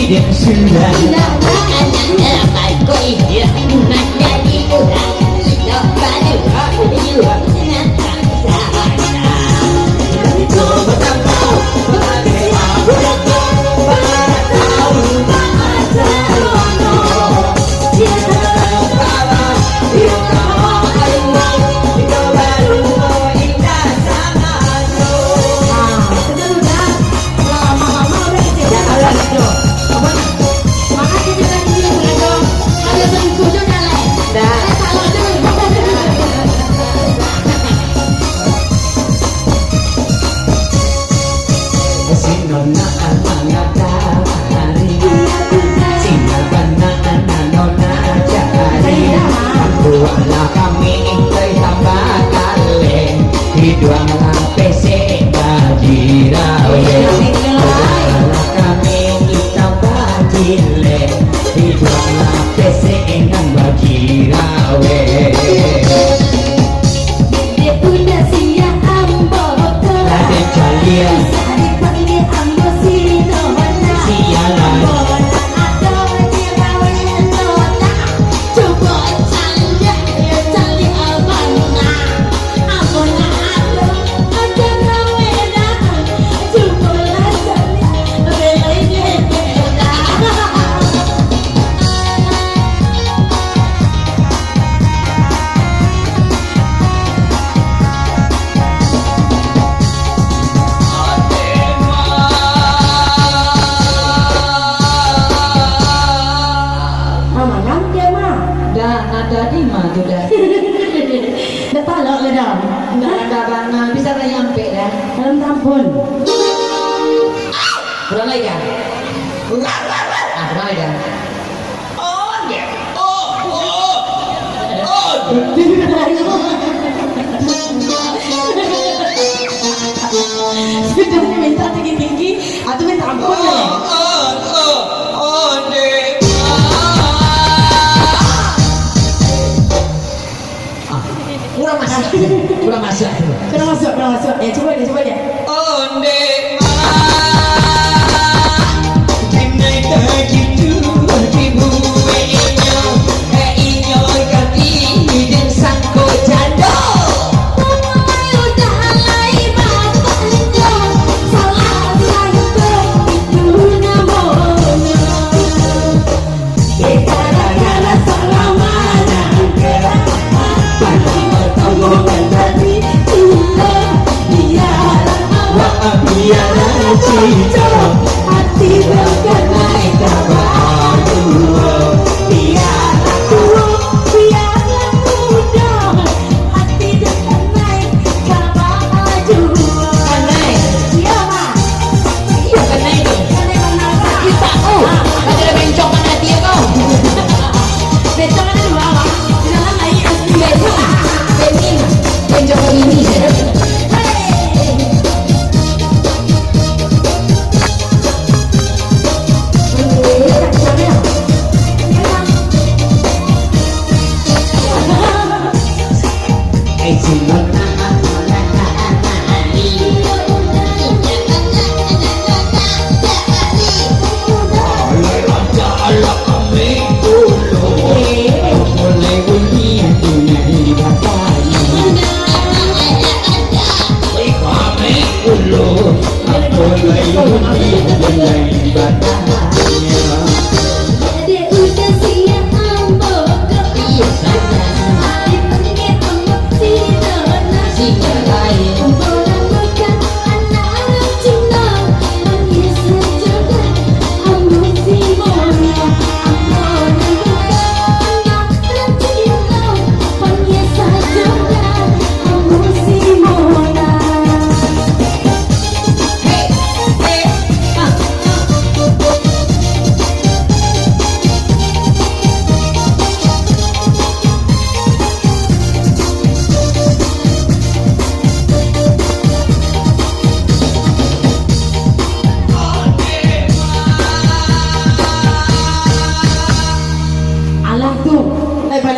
yang sudah sudah minta tinggi-tinggi atau minta ampun ya? kurang masuk Ya coba deh hati berkenai terbaru biarlah muda hati berkenai terbaru kenai siapa? iya kenai itu kita ada bencong kan hati ya kau bencong ada dua apa? di dalam lain bencong ini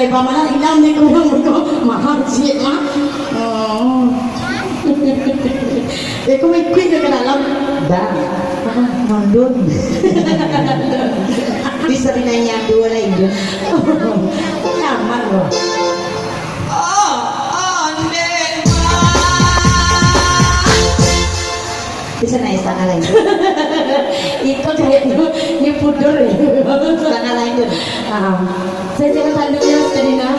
lebar mana hilang ni kau mahal sih mah. Oh. Aku mau ikut ke dalam. Dah. Mandun. Bisa dinanya dua lagi. Nyaman loh. Bisa naik setengah lain. Itu kayaknya ini pudor ya. Setengah lain tuh. Saya jangan tanduknya Sedina.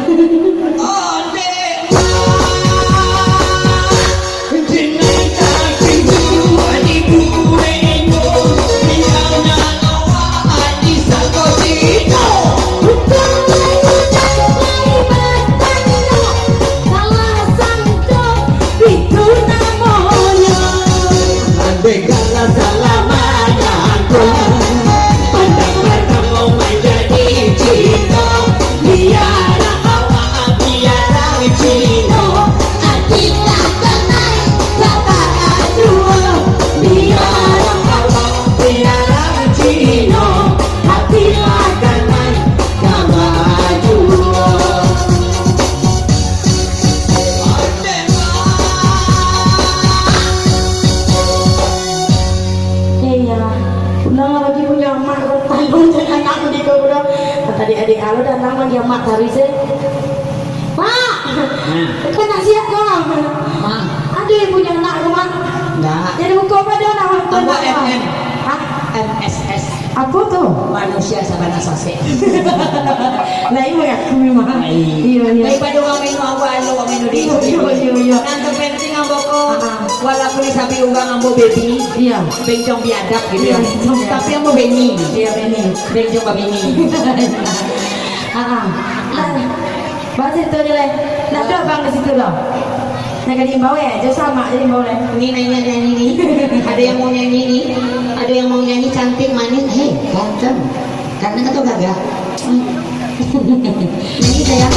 Adik-adik kalau datang lagi mak hari sih. Pak, kan nak siap kau. Mak, Ada yang punya anak ke mak? enggak. Jadi buku apa dia nak? Apa MM? Hah? MSS. Apa tuh? Manusia sabana sase. Lah iya ya, memang. Iya iya. Daripada orang minum awal, orang minum di. Iya. Nanti penting amboko. Walaupun sapi ugang ambo baby. Iya. Bencong biadab gitu ya. Iya. Tapi ambo beni. Iya Beni. Bencong babini. Bahasa itu aja lah. Nak doa bang di situ loh. Nak jadi bawa ya, jauh sama jadi bawa lah. Ini nyanyi nih. Ada yang mau nyanyi nih. Ada yang mau nyanyi cantik manis. Hei, ganteng. Ganteng atau gagah? Nyanyi saya.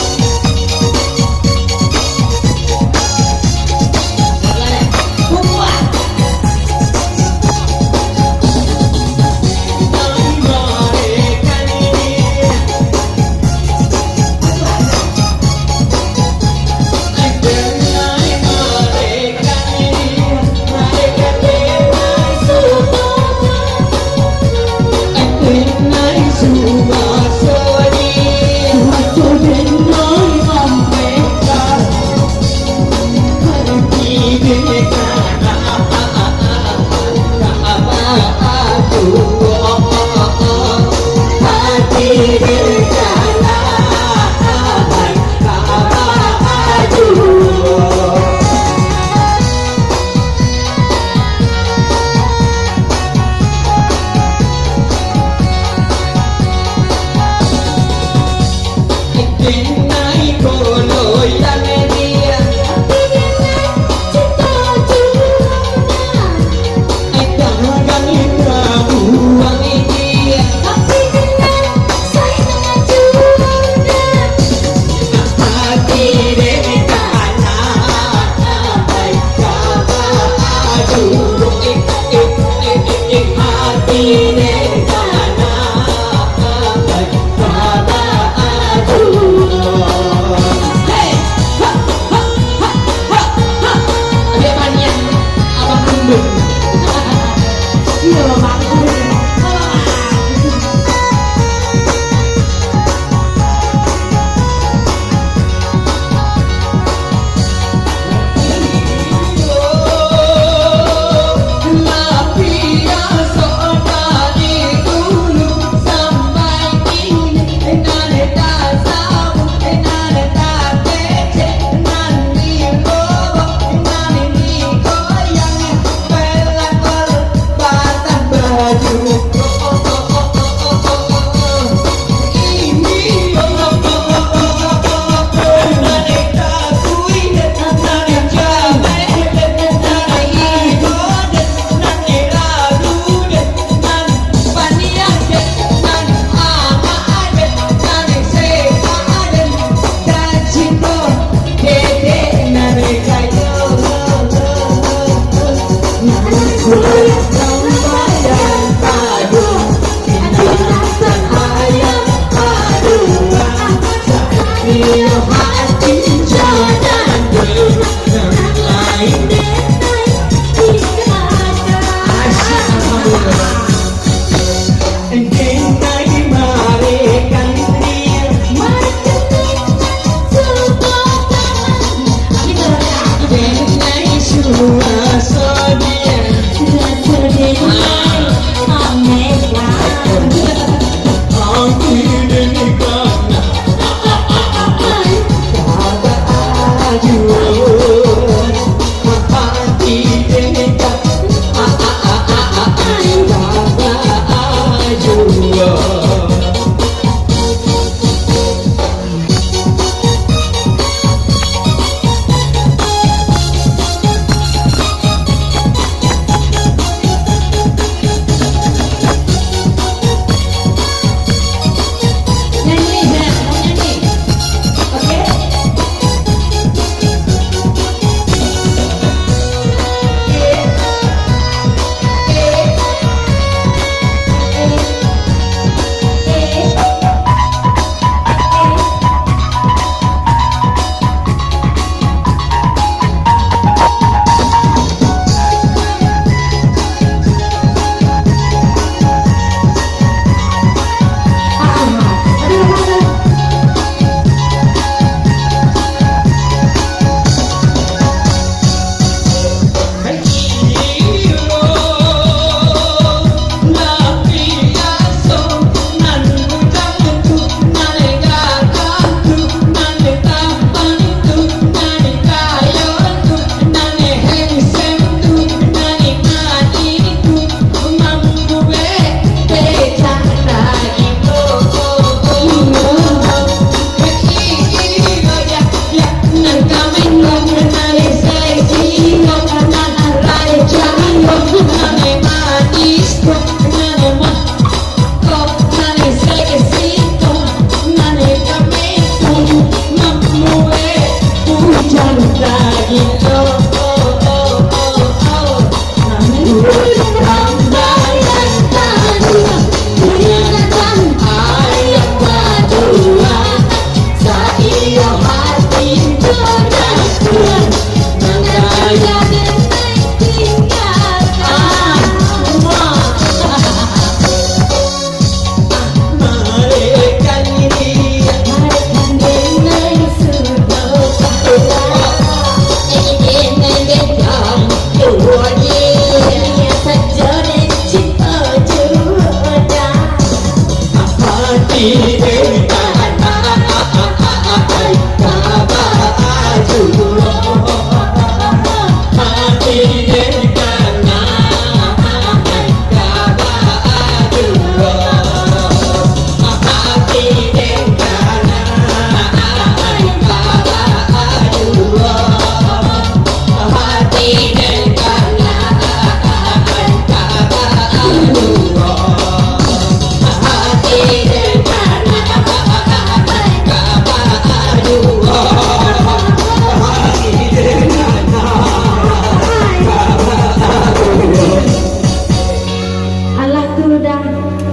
Alah tu dah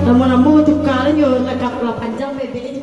lama-lama tukar lah nyo lekap 8 jam bebek